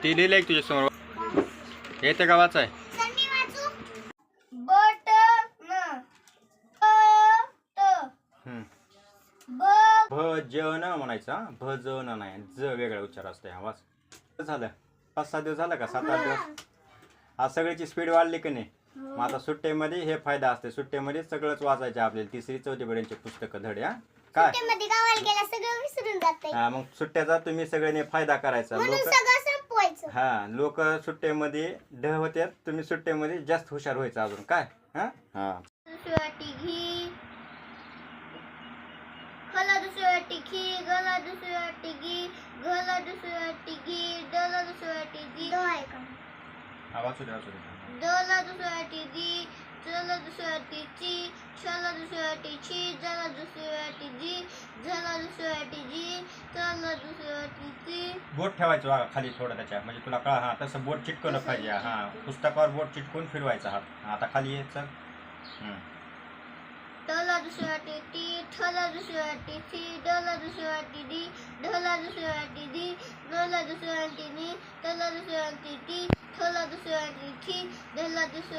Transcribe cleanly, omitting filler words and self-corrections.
ती लिहिलंय तुझ्या समोर, येते का वाचाय? भजन म्हणायचं, भजन नाही, ज वेगळा उच्चार असतो. हा वाच. झालं 5-6 दिवस झालं का, 7-8 दिवस. आज सगळ्याची स्पीड वाढली की नाही. मग आता सुट्टीमध्ये हे फायदा असते, सुट्टीमध्ये सगळंच वाचायचं आपल्याला, 3री-4थी पर्यंतचे पुस्तकं धडे. हा काय हा, मग सुट्ट्याचा तुम्ही सगळ्यांनी फायदा करायचा. लोक सुट्ट्यामध्ये ढ होते, तुम्ही सुट्ट्यामध्ये जास्त हुशार व्हायचं अजून. काय हा हा खला दुसरी वाटी घी, गला दुसरी वाटी घी, गला दुसरी वाटी घी, डला दुसरी वाटी घी, आवाज डला दुसरी वाटी घी, चला दुसरी वाटी ची, छला दुसरी वाटी छी, जला दुसरी वाटी जी, झला दुसरी वाटी जी, चला दुसरी वाटी ची. बोट ठेवायचं बघा खाली थोडं त्याच्या, म्हणजे तुला कळ. हा तसं बोट चिटकवलं पाहिजे. हा पुस्तकावर बोट चिटकून फिरवायचा हात. आता खाली ये चल. टला दुसरी वाटी टी, ठला दुसरी वाटी थी, डला दुसरी वाटी डी, ढला दुसरी वाटी दी, नला दुसरी वाटी नी, टला दुसरी वाटी टी, ठला दुसरी वाटी थी, ढला दुसरी